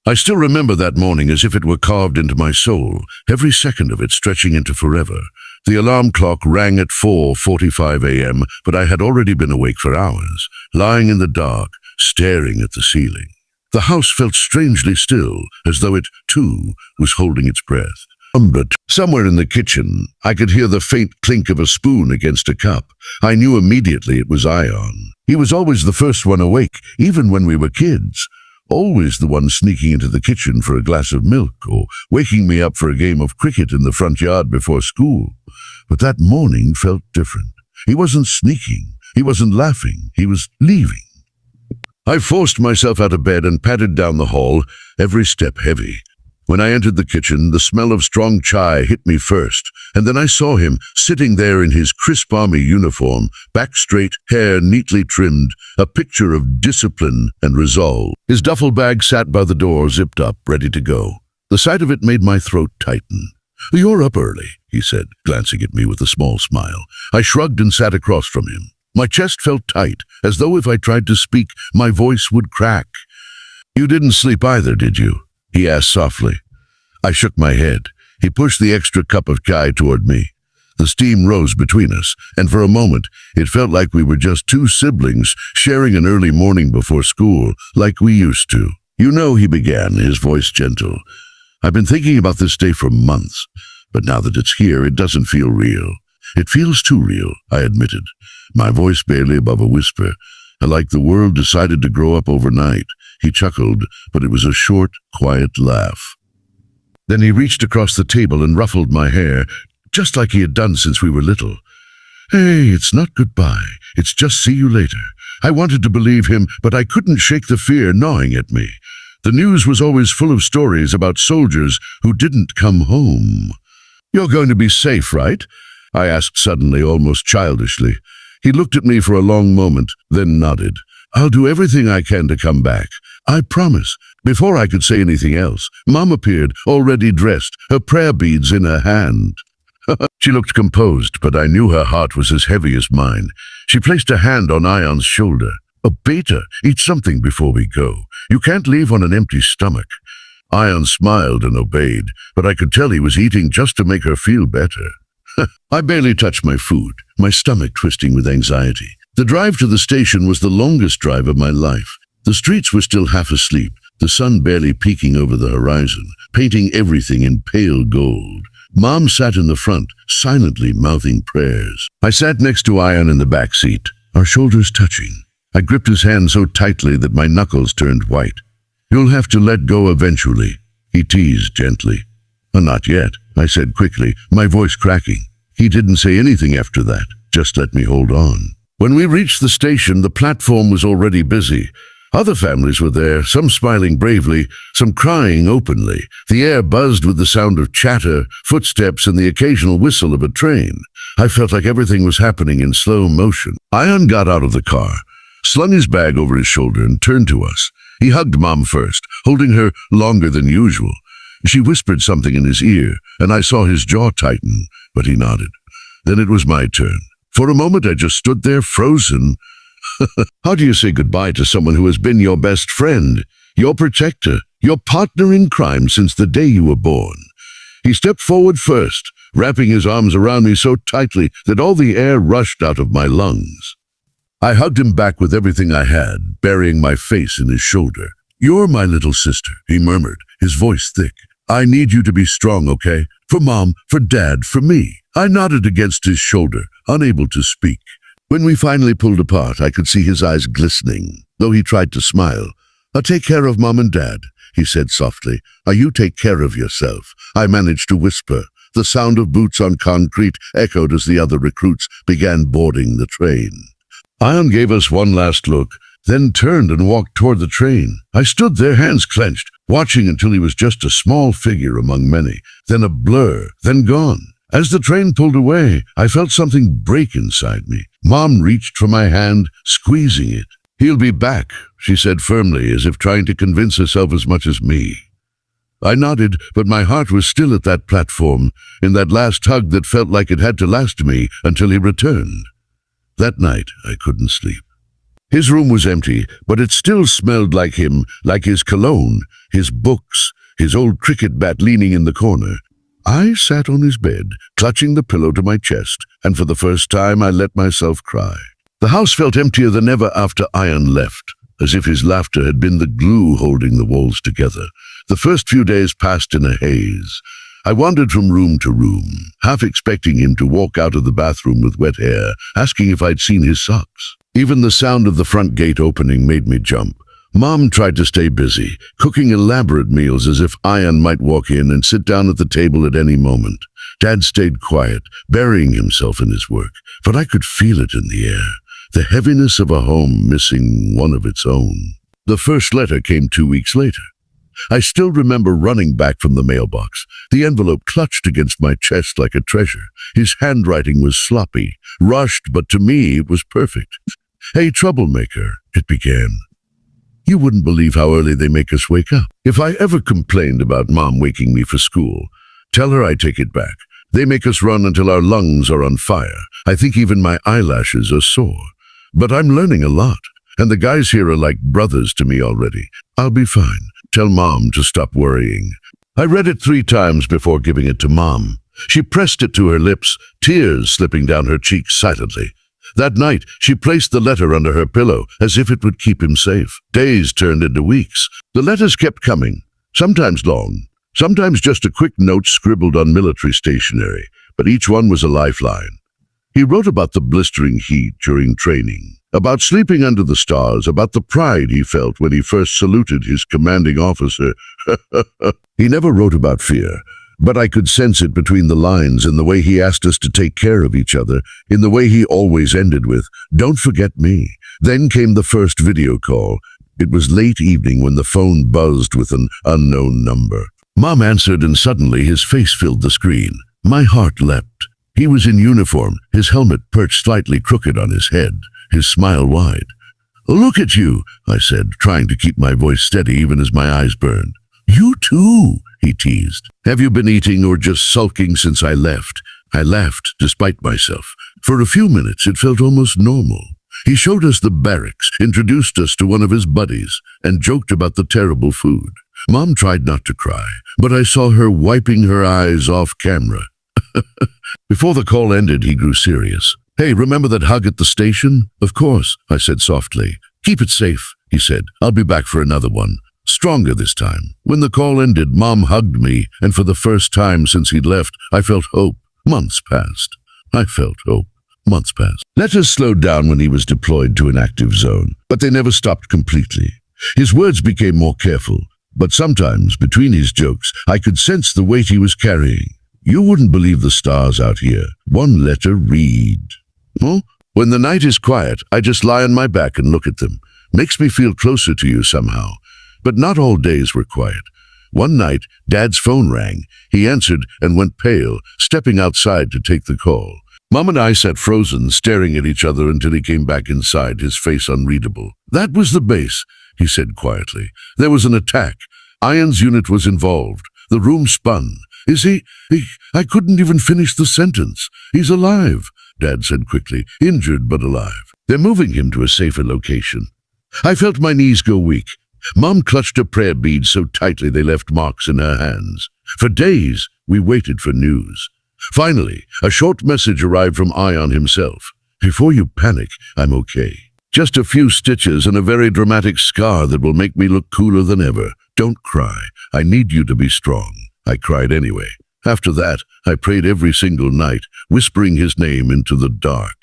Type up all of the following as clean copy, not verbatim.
I still remember that morning as if it were carved into my soul, every second of it stretching into forever. The alarm clock rang at 4:45 a.m., but I had already been awake for hours, lying in the dark, staring at the ceiling. The house felt strangely still, as though it, too, was holding its breath. But somewhere in the kitchen, I could hear the faint clink of a spoon against a cup. I knew immediately it was Ion. He was always the first one awake, even when we were kids. Always the one sneaking into the kitchen for a glass of milk or waking me up for a game of cricket in the front yard before school. But that morning felt different. He wasn't sneaking. He wasn't laughing. He was leaving. I forced myself out of bed and padded down the hall, every step heavy. When I entered the kitchen, the smell of strong chai hit me first, and then I saw him sitting there in his crisp army uniform, back straight, hair neatly trimmed, a picture of discipline and resolve. His duffel bag sat by the door, zipped up, ready to go. The sight of it made my throat tighten. "You're up early," he said, glancing at me with a small smile. I shrugged and sat across from him. My chest felt tight, as though if I tried to speak, my voice would crack. "You didn't sleep either, did you?" he asked softly. I shook my head. He pushed the extra cup of chai toward me. The steam rose between us, and for a moment it felt like we were just two siblings sharing an early morning before school, like we used to. "You know," he began, his voice gentle, "I've been thinking about this day for months, but now that it's here, it doesn't feel real." "It feels too real," I admitted, my voice barely above a whisper, like the world decided to grow up overnight. He chuckled, but it was a short, quiet laugh. Then he reached across the table and ruffled my hair, just like he had done since we were little. "Hey, it's not goodbye. It's just see you later." I wanted to believe him, but I couldn't shake the fear gnawing at me. The news was always full of stories about soldiers who didn't come home. "You're going to be safe, right?" I asked suddenly, almost childishly. He looked at me for a long moment, then nodded. "I'll do everything I can to come back. I promise." Before I could say anything else, Mom appeared, already dressed, her prayer beads in her hand. She looked composed, but I knew her heart was as heavy as mine. She placed a hand on Ion's shoulder. "Oh, Beta, eat something before we go. You can't leave on an empty stomach." Ion smiled and obeyed, but I could tell he was eating just to make her feel better. I barely touched my food, my stomach twisting with anxiety. The drive to the station was the longest drive of my life. The streets were still half asleep, the sun barely peeking over the horizon, painting everything in pale gold. Mom sat in the front, silently mouthing prayers. I sat next to Ion in the back seat, our shoulders touching. I gripped his hand so tightly that my knuckles turned white. "You'll have to let go eventually," he teased gently. "Not yet," I said quickly, my voice cracking. He didn't say anything after that, just let me hold on. When we reached the station, the platform was already busy. Other families were there, some smiling bravely, some crying openly. The air buzzed with the sound of chatter, footsteps, and the occasional whistle of a train. I felt like everything was happening in slow motion. Ion got out of the car, slung his bag over his shoulder, and turned to us. He hugged Mom first, holding her longer than usual. She whispered something in his ear, and I saw his jaw tighten, but he nodded. Then it was my turn. For a moment, I just stood there, frozen. How do you say goodbye to someone who has been your best friend, your protector, your partner in crime since the day you were born? He stepped forward first, wrapping his arms around me so tightly that all the air rushed out of my lungs. I hugged him back with everything I had, burying my face in his shoulder. "You're my little sister," he murmured, his voice thick. "I need you to be strong, okay? For Mom, for Dad, for me." I nodded against his shoulder, unable to speak. When we finally pulled apart, I could see his eyes glistening, though he tried to smile. "I'll take care of Mom and Dad," he said softly. "You take care of yourself." I managed to whisper. The sound of boots on concrete echoed as the other recruits began boarding the train. Ion gave us one last look, then turned and walked toward the train. I stood there, hands clenched, watching until he was just a small figure among many, then a blur, then gone. As the train pulled away, I felt something break inside me. Mom reached for my hand, squeezing it. "He'll be back," she said firmly, as if trying to convince herself as much as me. I nodded, but my heart was still at that platform, in that last hug that felt like it had to last me until he returned. That night, I couldn't sleep. His room was empty, but it still smelled like him, like his cologne, his books, his old cricket bat leaning in the corner. I sat on his bed, clutching the pillow to my chest, and for the first time I let myself cry. The house felt emptier than ever after Ian left, as if his laughter had been the glue holding the walls together. The first few days passed in a haze. I wandered from room to room, half expecting him to walk out of the bathroom with wet hair, asking if I'd seen his socks. Even the sound of the front gate opening made me jump. Mom tried to stay busy, cooking elaborate meals as if Ian might walk in and sit down at the table at any moment. Dad stayed quiet, burying himself in his work, but I could feel it in the air, the heaviness of a home missing one of its own. The first letter came 2 weeks later. I still remember running back from the mailbox, the envelope clutched against my chest like a treasure. His handwriting was sloppy, rushed, but to me it was perfect. "Hey, troublemaker," it began. "You wouldn't believe how early they make us wake up. If I ever complained about Mom waking me for school, tell her I take it back. They make us run until our lungs are on fire. I think even my eyelashes are sore. But I'm learning a lot, and the guys here are like brothers to me already. I'll be fine. Tell Mom to stop worrying." I read it 3 times before giving it to Mom. She pressed it to her lips, tears slipping down her cheeks silently. That night, she placed the letter under her pillow, as if it would keep him safe. Days turned into weeks. The letters kept coming, sometimes long, sometimes just a quick note scribbled on military stationery, but each one was a lifeline. He wrote about the blistering heat during training, about sleeping under the stars, about the pride he felt when he first saluted his commanding officer. He never wrote about fear, but I could sense it between the lines in the way he asked us to take care of each other, in the way he always ended with, "Don't forget me." Then came the first video call. It was late evening when the phone buzzed with an unknown number. Mom answered, and suddenly his face filled the screen. My heart leapt. He was in uniform, his helmet perched slightly crooked on his head, his smile wide. "Look at you," I said, trying to keep my voice steady even as my eyes burned. "You too," he teased. "Have you been eating or just sulking since I left?" I laughed, despite myself. For a few minutes, it felt almost normal. He showed us the barracks, introduced us to one of his buddies, and joked about the terrible food. Mom tried not to cry, but I saw her wiping her eyes off camera. Before the call ended, he grew serious. "Hey, remember that hug at the station?" "Of course," I said softly. "Keep it safe," he said. "I'll be back for another one. Stronger this time." When the call ended, Mom hugged me, and for the first time since he'd left, I felt hope. Months passed. I felt hope. Months passed. Letters slowed down when he was deployed to an active zone, but they never stopped completely. His words became more careful, but sometimes, between his jokes, I could sense the weight he was carrying. "You wouldn't believe the stars out here. One letter read." "Huh?" "When the night is quiet, I just lie on my back and look at them. Makes me feel closer to you somehow." But not all days were quiet. One night, Dad's phone rang. He answered and went pale, stepping outside to take the call. Mom and I sat frozen, staring at each other until he came back inside, his face unreadable. "That was the base," he said quietly. "There was an attack. Ian's unit was involved. The room spun. Is he? I couldn't even finish the sentence. "He's alive," Dad said quickly. "Injured but alive. They're moving him to a safer location." I felt my knees go weak. Mom clutched her prayer beads so tightly they left marks in her hands. For days, we waited for news. Finally, a short message arrived from Ian himself. "Before you panic, I'm okay. Just a few stitches and a very dramatic scar that will make me look cooler than ever. Don't cry. I need you to be strong." I cried anyway. After that, I prayed every single night, whispering his name into the dark.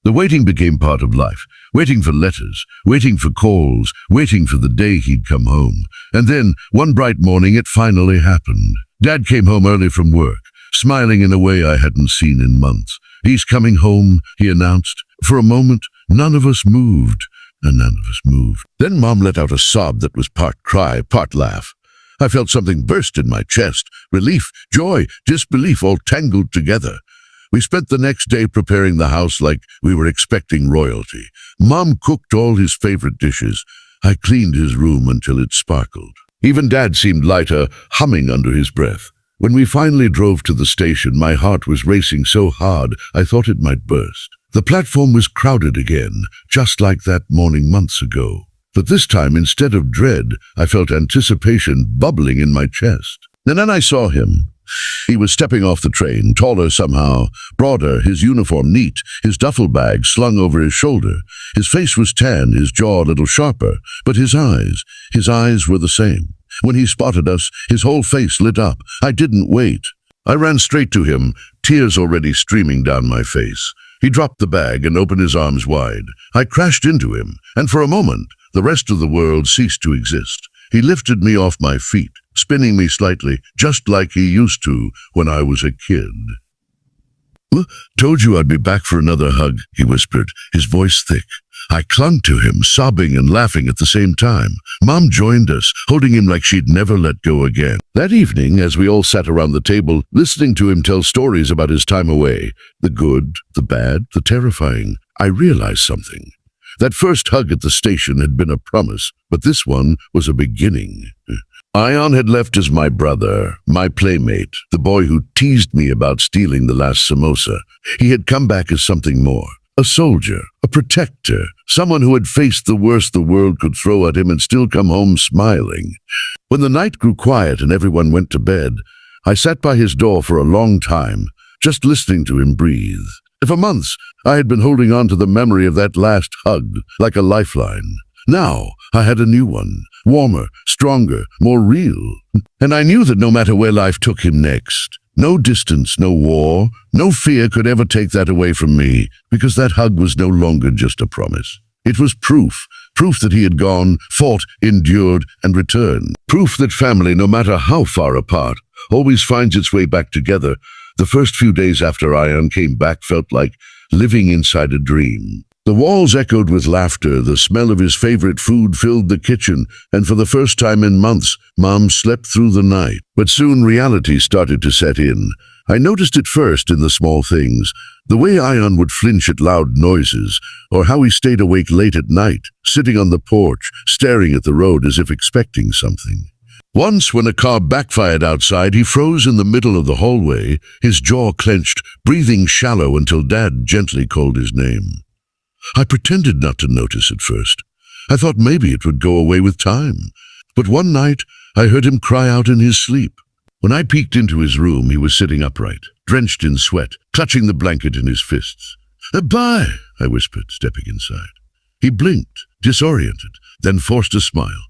The waiting became part of life, waiting for letters, waiting for calls, waiting for the day he'd come home. And then, one bright morning, it finally happened. Dad came home early from work, smiling in a way I hadn't seen in months. "He's coming home," he announced. For a moment, none of us moved, and none of us moved. Then Mom let out a sob that was part cry, part laugh. I felt something burst in my chest, relief, joy, disbelief all tangled together. We spent the next day preparing the house like we were expecting royalty. Mom cooked all his favorite dishes. I cleaned his room until it sparkled. Even Dad seemed lighter, humming under his breath. When we finally drove to the station, my heart was racing so hard I thought it might burst. The platform was crowded again, just like that morning months ago. But this time, instead of dread, I felt anticipation bubbling in my chest. And then I saw him. He was stepping off the train, taller somehow, broader, his uniform neat, his duffel bag slung over his shoulder. His face was tan, his jaw a little sharper, but his eyes were the same. When he spotted us, his whole face lit up. I didn't wait. I ran straight to him, tears already streaming down my face. He dropped the bag and opened his arms wide. I crashed into him, and for a moment, the rest of the world ceased to exist. He lifted me off my feet, spinning me slightly, just like he used to when I was a kid. "Told you I'd be back for another hug," he whispered, his voice thick. I clung to him, sobbing and laughing at the same time. Mom joined us, holding him like she'd never let go again. That evening, as we all sat around the table, listening to him tell stories about his time away, the good, the bad, the terrifying, I realized something. That first hug at the station had been a promise, but this one was a beginning. Ion had left as my brother, my playmate, the boy who teased me about stealing the last samosa. He had come back as something more. A soldier, a protector, someone who had faced the worst the world could throw at him and still come home smiling. When the night grew quiet and everyone went to bed, I sat by his door for a long time, just listening to him breathe. For months, I had been holding on to the memory of that last hug, like a lifeline. Now, I had a new one, warmer, stronger, more real. And I knew that no matter where life took him next, no distance, no war, no fear could ever take that away from me, because that hug was no longer just a promise. It was proof that he had gone, fought, endured, and returned. Proof that family, no matter how far apart, always finds its way back together. The first few days after Ion came back felt like living inside a dream. The walls echoed with laughter, the smell of his favorite food filled the kitchen, and for the first time in months, Mom slept through the night. But soon reality started to set in. I noticed it first in the small things, the way Ion would flinch at loud noises, or how he stayed awake late at night, sitting on the porch, staring at the road as if expecting something. Once, when a car backfired outside, he froze in the middle of the hallway, his jaw clenched, breathing shallow until Dad gently called his name. I pretended not to notice at first. I thought maybe it would go away with time. But one night, I heard him cry out in his sleep. When I peeked into his room, he was sitting upright, drenched in sweat, clutching the blanket in his fists. "Bye," I whispered, stepping inside. He blinked, disoriented, then forced a smile.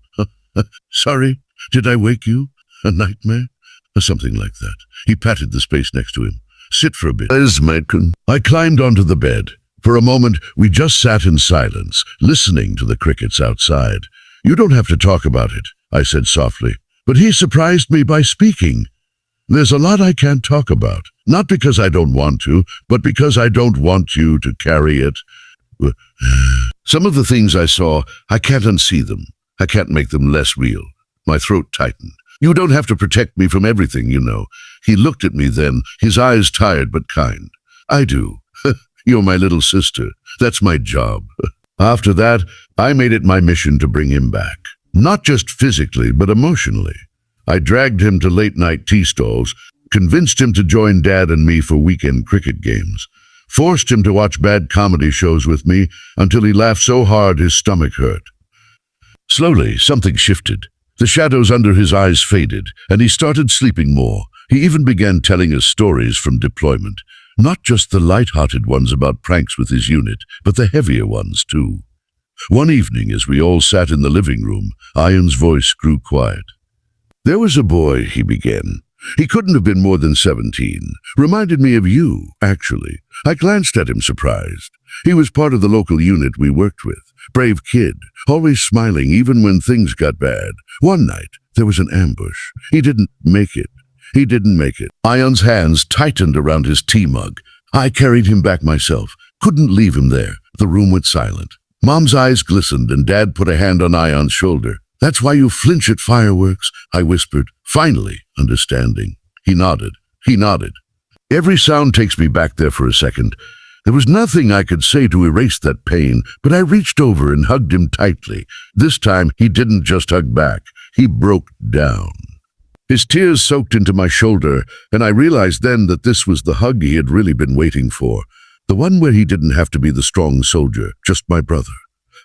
"Sorry, did I wake you? A nightmare?" Or something like that. He patted the space next to him. "Sit for a bit." I climbed onto the bed. For a moment, we just sat in silence, listening to the crickets outside. "You don't have to talk about it," I said softly. But he surprised me by speaking. "There's a lot I can't talk about. Not because I don't want to, but because I don't want you to carry it. Some of the things I saw, I can't unsee them. I can't make them less real." My throat tightened. "You don't have to protect me from everything, you know." He looked at me then, his eyes tired but kind. "I do. You're my little sister. That's my job." After that, I made it my mission to bring him back. Not just physically, but emotionally. I dragged him to late-night tea stalls, convinced him to join Dad and me for weekend cricket games, forced him to watch bad comedy shows with me until he laughed so hard his stomach hurt. Slowly, something shifted. The shadows under his eyes faded, and he started sleeping more. He even began telling us stories from deployment. Not just the light-hearted ones about pranks with his unit, but the heavier ones, too. One evening, as we all sat in the living room, Ion's voice grew quiet. "There was a boy," he began. "He couldn't have been more than 17. Reminded me of you, actually." I glanced at him, surprised. He was part of the local unit we worked with. Brave kid, always smiling even when things got bad. One night, there was an ambush. He didn't make it. Ion's hands tightened around his tea mug. I carried him back myself. Couldn't leave him there. The room went silent. Mom's eyes glistened and Dad put a hand on Ion's shoulder. "That's why you flinch at fireworks," I whispered, finally understanding. He nodded. Every sound takes me back there for a second. There was nothing I could say to erase that pain, but I reached over and hugged him tightly. This time, he didn't just hug back. He broke down. His tears soaked into my shoulder, and I realized then that this was the hug he had really been waiting for. The one where he didn't have to be the strong soldier, just my brother.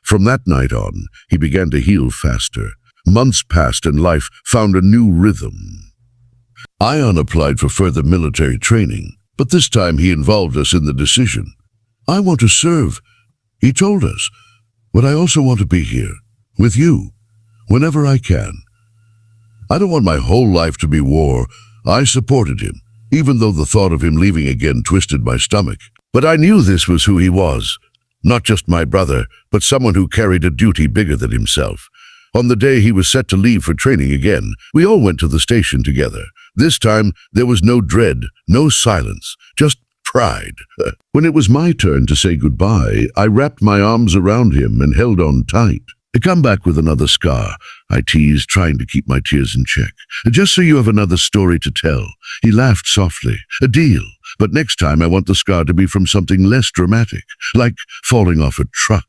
From that night on, he began to heal faster. Months passed and life found a new rhythm. Ion applied for further military training, but this time he involved us in the decision. I want to serve, he told us, but I also want to be here, with you, whenever I can. I don't want my whole life to be war. I supported him, even though the thought of him leaving again twisted my stomach. But I knew this was who he was. Not just my brother, but someone who carried a duty bigger than himself. On the day he was set to leave for training again, we all went to the station together. This time, there was no dread, no silence, just pride. When it was my turn to say goodbye, I wrapped my arms around him and held on tight. To come back with another scar, I teased, trying to keep my tears in check. Just so you have another story to tell. He laughed softly. A deal. But next time I want the scar to be from something less dramatic, like falling off a truck.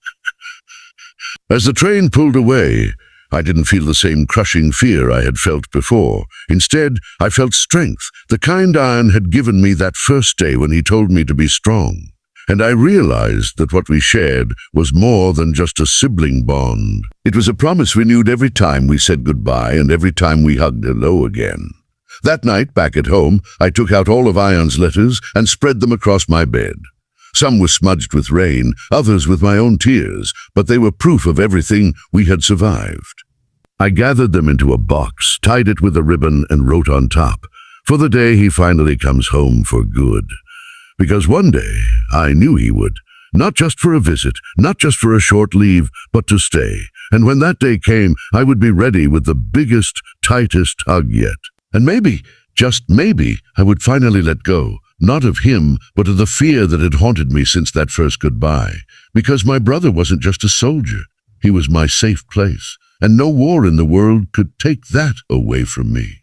As the train pulled away, I didn't feel the same crushing fear I had felt before. Instead, I felt strength, the kind Ion had given me that first day when he told me to be strong. And I realized that what we shared was more than just a sibling bond. It was a promise renewed every time we said goodbye and every time we hugged hello again. That night, back at home, I took out all of Ion's letters and spread them across my bed. Some were smudged with rain, others with my own tears, but they were proof of everything we had survived. I gathered them into a box, tied it with a ribbon, and wrote on top, "For the day he finally comes home for good." Because one day, I knew he would. Not just for a visit, not just for a short leave, but to stay. And when that day came, I would be ready with the biggest, tightest hug yet. And maybe, just maybe, I would finally let go. Not of him, but of the fear that had haunted me since that first goodbye. Because my brother wasn't just a soldier. He was my safe place. And no war in the world could take that away from me.